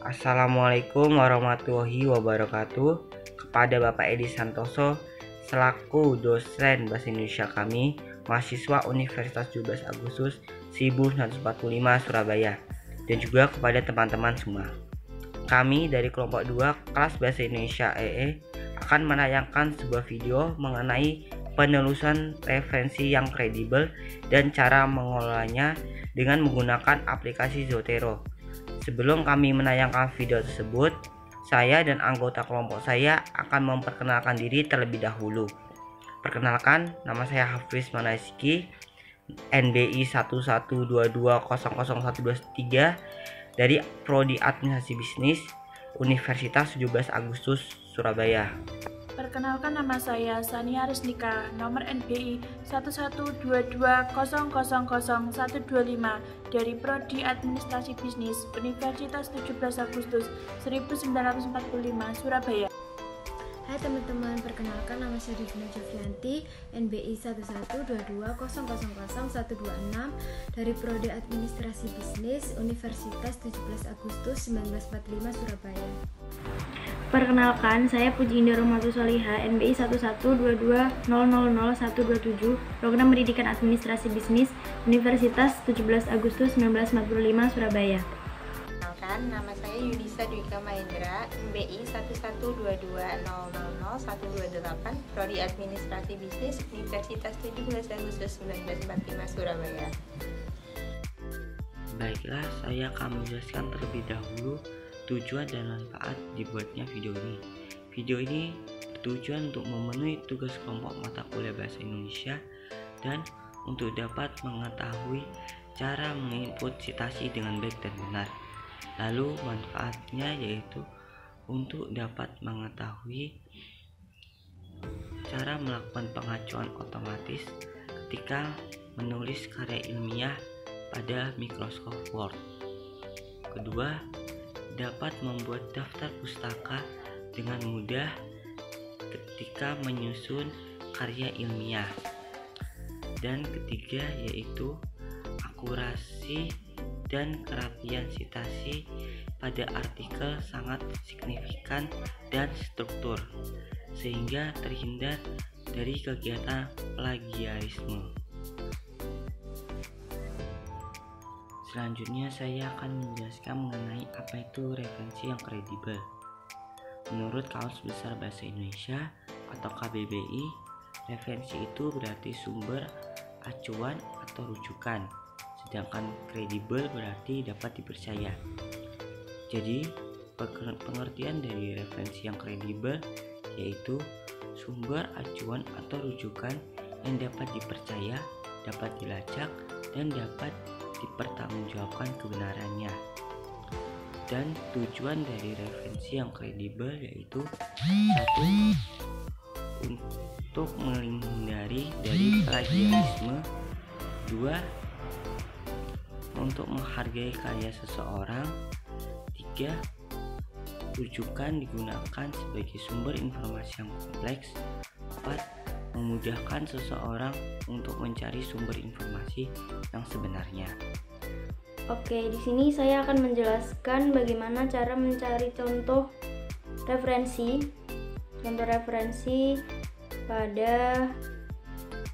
Assalamualaikum warahmatullahi wabarakatuh. Kepada Bapak Edi Santoso selaku dosen Bahasa Indonesia kami, mahasiswa Universitas 17 Agustus 1945 Surabaya, dan juga kepada teman-teman semua. Kami dari kelompok 2 kelas Bahasa Indonesia EE akan menayangkan sebuah video mengenai penelusuran referensi yang kredibel dan cara mengolahnya dengan menggunakan aplikasi Zotero. Sebelum kami menayangkan video tersebut, saya dan anggota kelompok saya akan memperkenalkan diri terlebih dahulu. Perkenalkan, nama saya Hafiz Manazki, NBI 1122000123 dari Prodi Administrasi Bisnis Universitas 17 Agustus Surabaya. Perkenalkan, nama saya Sania Resnika, nomor NBI 1122000125 dari Prodi Administrasi Bisnis Universitas 17 Agustus 1945 Surabaya. Hai teman-teman, perkenalkan nama saya Divina Jovianti, NBI 1122000126 dari Prodi Administrasi Bisnis Universitas 17 Agustus 1945 Surabaya. Perkenalkan, saya Puji Indah Rohmatul Solihah, NBI 1122000127, Program Pendidikan Administrasi Bisnis, Universitas 17 Agustus 1945, Surabaya. Perkenalkan, nama saya Yunisa Dwika Mahendra, MBI 1122000128, Prodi Administrasi Bisnis, Universitas 17 Agustus 1945, Surabaya. Baiklah, saya akan menjelaskan terlebih dahulu tujuan dan manfaat dibuatnya video ini. Video ini bertujuan untuk memenuhi tugas kelompok mata kuliah Bahasa Indonesia dan untuk dapat mengetahui cara menginput citasi dengan baik dan benar. Lalu manfaatnya yaitu untuk dapat mengetahui cara melakukan pengacuan otomatis ketika menulis karya ilmiah pada Microsoft Word. Kedua, dapat membuat daftar pustaka dengan mudah ketika menyusun karya ilmiah. Dan ketiga yaitu akurasi dan kerapian citasi pada artikel sangat signifikan dan struktur, sehingga terhindar dari kegiatan plagiarisme. Selanjutnya saya akan menjelaskan mengenai apa itu referensi yang kredibel. Menurut Kamus Besar Bahasa Indonesia atau KBBI, referensi itu berarti sumber, acuan, atau rujukan, sedangkan kredibel berarti dapat dipercaya. Jadi, pengertian dari referensi yang kredibel yaitu sumber, acuan, atau rujukan yang dapat dipercaya, dapat dilacak, dan dapat dipertanggungjawabkan kebenarannya. Dan tujuan dari referensi yang kredibel yaitu 1. Untuk menghindari dari plagiarisme. 2. Untuk menghargai karya seseorang. 3. Rujukan digunakan sebagai sumber informasi yang kompleks. 4. Memudahkan seseorang untuk mencari sumber informasi yang sebenarnya. Oke, di sini saya akan menjelaskan bagaimana cara mencari contoh referensi pada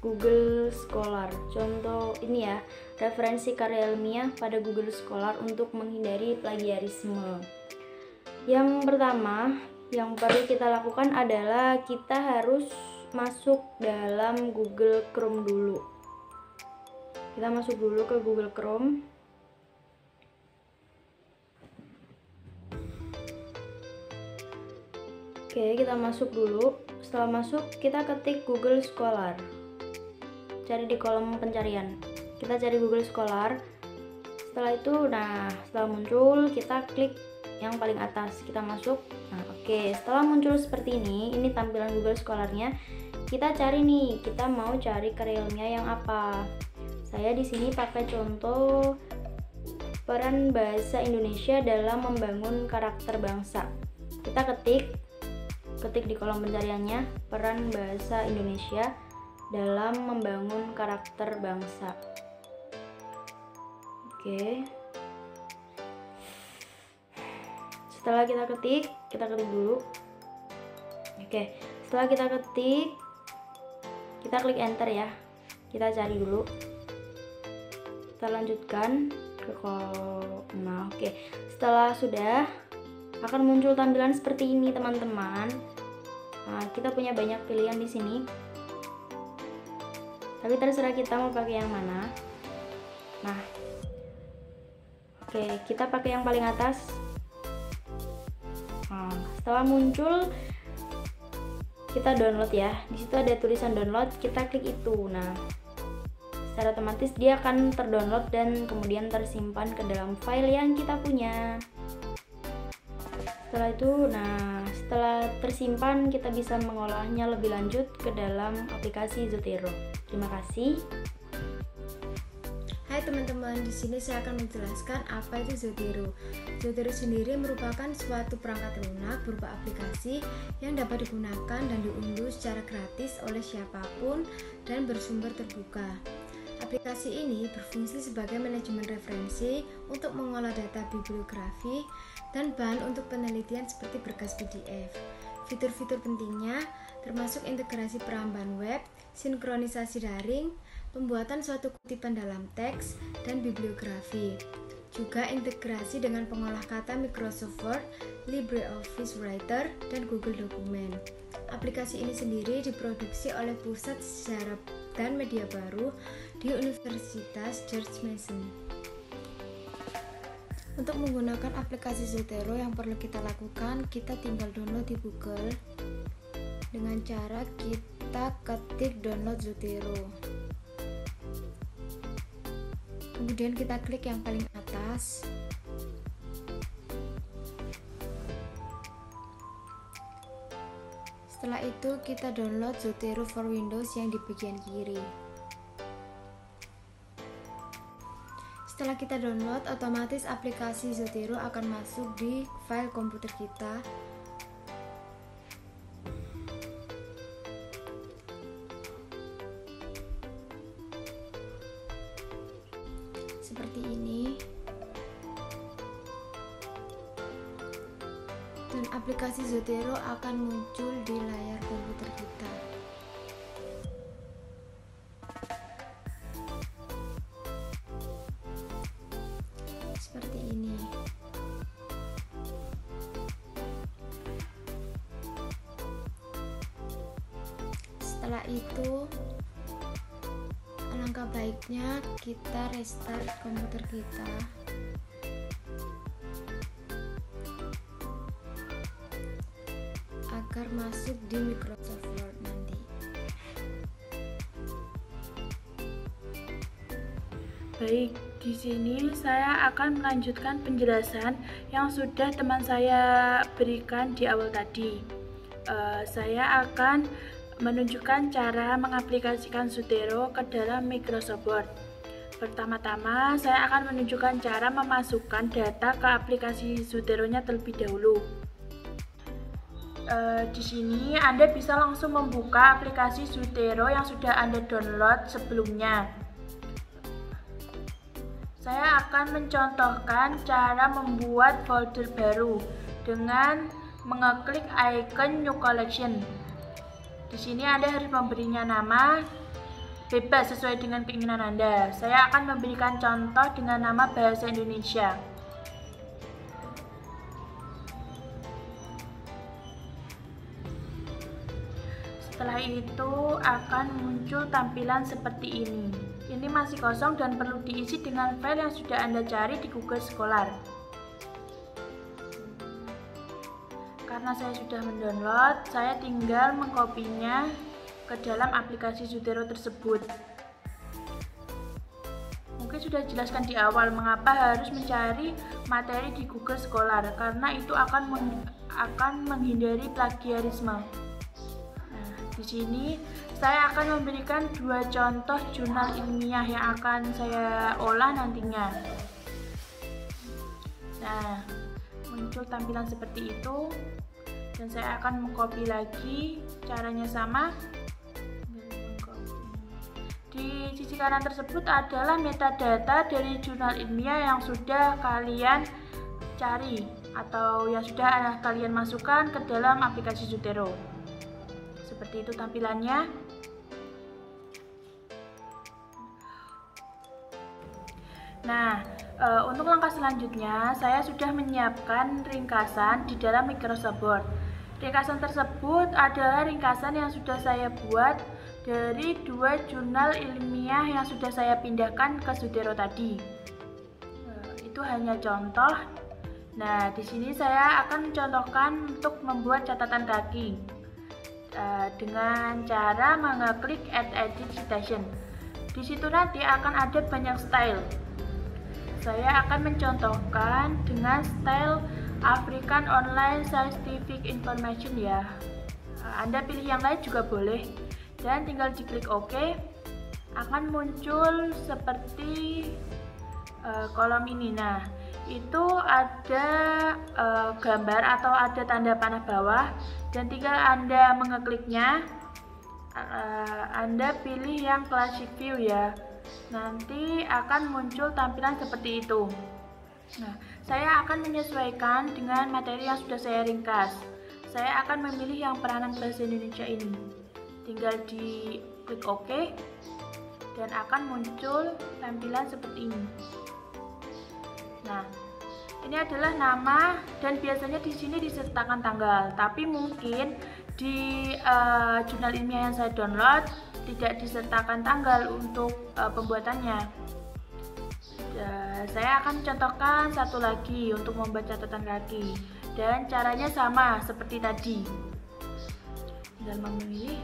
Google Scholar. Contoh ini ya, referensi karya ilmiah pada Google Scholar untuk menghindari plagiarisme. Yang pertama, yang perlu kita lakukan adalah kita harus masuk dalam Google Chrome dulu. Kita masuk dulu ke Google Chrome. Oke, kita masuk dulu. Setelah masuk, kita ketik Google Scholar. Cari di kolom pencarian. Kita cari Google Scholar. Setelah itu, setelah muncul, kita klik yang paling atas. Kita masuk. Oke, setelah muncul seperti ini tampilan Google Scholar-nya. Kita cari nih, kita mau cari karya ilmiah yang apa. Saya di sini pakai contoh peran bahasa Indonesia dalam membangun karakter bangsa. Kita ketik di kolom pencariannya peran bahasa Indonesia dalam membangun karakter bangsa. Oke. setelah kita ketik dulu. Oke, setelah kita ketik, kita klik enter ya. Kita cari dulu. Kita lanjutkan ke kolom. Oke, setelah sudah akan muncul tampilan seperti ini teman-teman. Nah, kita punya banyak pilihan di sini. Tapi terserah kita mau pakai yang mana. Nah, oke, kita pakai yang paling atas. Nah, setelah muncul, kita download ya. Di situ ada tulisan download, kita klik itu. Nah, secara otomatis dia akan terdownload dan kemudian tersimpan ke dalam file yang kita punya. Setelah itu, setelah tersimpan, kita bisa mengolahnya lebih lanjut ke dalam aplikasi Zotero. Terima kasih. Hai teman-teman, di sini saya akan menjelaskan apa itu Zotero. Zotero sendiri merupakan suatu perangkat lunak berupa aplikasi yang dapat digunakan dan diunduh secara gratis oleh siapapun dan bersumber terbuka. Aplikasi ini berfungsi sebagai manajemen referensi untuk mengolah data bibliografi dan bahan untuk penelitian seperti berkas PDF. Fitur-fitur pentingnya termasuk integrasi perambahan web, sinkronisasi daring, pembuatan suatu kutipan dalam teks, dan bibliografi. Juga integrasi dengan pengolah kata Microsoft Word, LibreOffice Writer, dan Google Dokumen. Aplikasi ini sendiri diproduksi oleh Pusat Sejarah dan Media Baru di Universitas George Mason. Untuk menggunakan aplikasi Zotero yang perlu kita lakukan, kita tinggal download di Google dengan cara kita ketik download Zotero. Kemudian kita klik yang paling atas. Setelah itu kita download Zotero for Windows yang di bagian kiri. Setelah kita download, otomatis aplikasi Zotero akan masuk di file komputer kita. Seperti ini. Dan aplikasi Zotero akan muncul di layar komputer kita. Seperti ini. Setelah itu, alangkah baiknya kita restart komputer kita. Agar masuk di Microsoft Word nanti. Baik, di sini saya akan melanjutkan penjelasan yang sudah teman saya berikan di awal tadi. Saya akan menunjukkan cara mengaplikasikan Zotero ke dalam Microsoft Word. Pertama-tama, saya akan menunjukkan cara memasukkan data ke aplikasi Zotero-nya terlebih dahulu. Di sini Anda bisa langsung membuka aplikasi Zotero yang sudah Anda download sebelumnya. Saya akan mencontohkan cara membuat folder baru dengan mengeklik icon New Collection. Di sini Anda harus memberinya nama bebas sesuai dengan keinginan Anda. Saya akan memberikan contoh dengan nama bahasa Indonesia. Setelah itu akan muncul tampilan seperti ini. Ini masih kosong dan perlu diisi dengan file yang sudah Anda cari di Google Scholar. Karena saya sudah mendownload, saya tinggal mengkopinya ke dalam aplikasi Zotero tersebut. Mungkin sudah jelaskan di awal mengapa harus mencari materi di Google Scholar, karena itu akan menghindari plagiarisme. Di sini saya akan memberikan dua contoh jurnal ilmiah yang akan saya olah nantinya. Nah, muncul tampilan seperti itu dan saya akan mengcopy lagi, caranya sama. Di sisi kanan tersebut adalah metadata dari jurnal ilmiah yang sudah kalian cari. atau yang sudah kalian masukkan ke dalam aplikasi Zotero. Seperti itu tampilannya. Nah, untuk langkah selanjutnya saya sudah menyiapkan ringkasan di dalam Microsoft Word. Ringkasan tersebut adalah ringkasan yang sudah saya buat dari 2 jurnal ilmiah yang sudah saya pindahkan ke Zotero tadi. Itu hanya contoh. Nah, di sini saya akan mencontohkan untuk membuat catatan kaki dengan cara mengeklik Add Edit Citation. Di situ nanti akan ada banyak style. Saya akan mencontohkan dengan style African Online Scientific Information ya. Anda pilih yang lain juga boleh. Dan tinggal diklik OK. Akan muncul seperti kolom ini. Nah, itu ada gambar atau ada tanda panah bawah. Dan tinggal Anda mengekliknya. Anda pilih yang Classic View ya. Nanti akan muncul tampilan seperti itu. Nah, saya akan menyesuaikan dengan materi yang sudah saya ringkas. Saya akan memilih yang peranan bahasa Indonesia ini. Tinggal di klik OK dan akan muncul tampilan seperti ini. Nah, ini adalah nama dan biasanya di sini disertakan tanggal. Tapi mungkin di jurnal ilmiah yang saya download tidak disertakan tanggal untuk pembuatannya. Saya akan contohkan satu lagi untuk membuat catatan kaki dan caranya sama seperti tadi. Tinggal memilih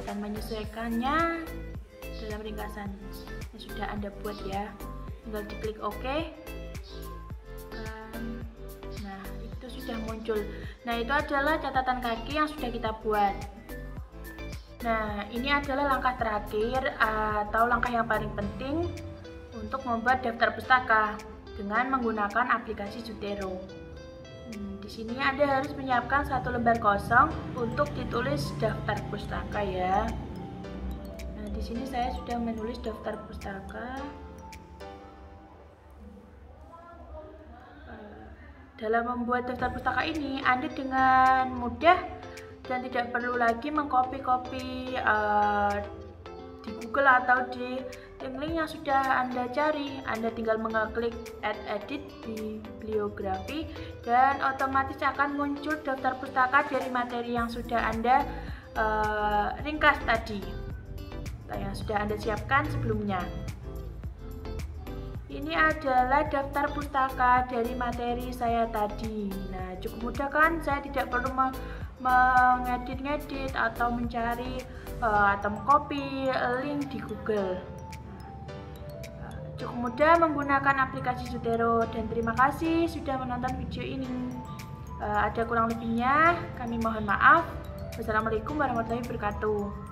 dan menyesuaikannya dalam ringkasan yang sudah Anda buat ya. Tinggal diklik OK. Nah, itu sudah muncul. Nah, itu adalah catatan kaki yang sudah kita buat. Nah, ini adalah langkah terakhir atau langkah yang paling penting untuk membuat daftar pustaka dengan menggunakan aplikasi Zotero. Di sini Anda harus menyiapkan 1 lembar kosong untuk ditulis daftar pustaka ya. Nah, di sini saya sudah menulis daftar pustaka. Dalam membuat daftar pustaka ini, Anda dengan mudah dan tidak perlu lagi mengcopy-copy di Google atau di link yang sudah Anda cari. Anda tinggal mengeklik Add Edit di bibliografi dan otomatis akan muncul daftar pustaka dari materi yang sudah Anda ringkas tadi, yang sudah Anda siapkan sebelumnya. Ini adalah daftar pustaka dari materi saya tadi. Nah, cukup mudah kan? Saya tidak perlu mengedit-ngedit atau mencari atau mengcopy link di Google. Cukup mudah menggunakan aplikasi Zotero dan terima kasih sudah menonton video ini. Ada kurang lebihnya, kami mohon maaf. Wassalamualaikum warahmatullahi wabarakatuh.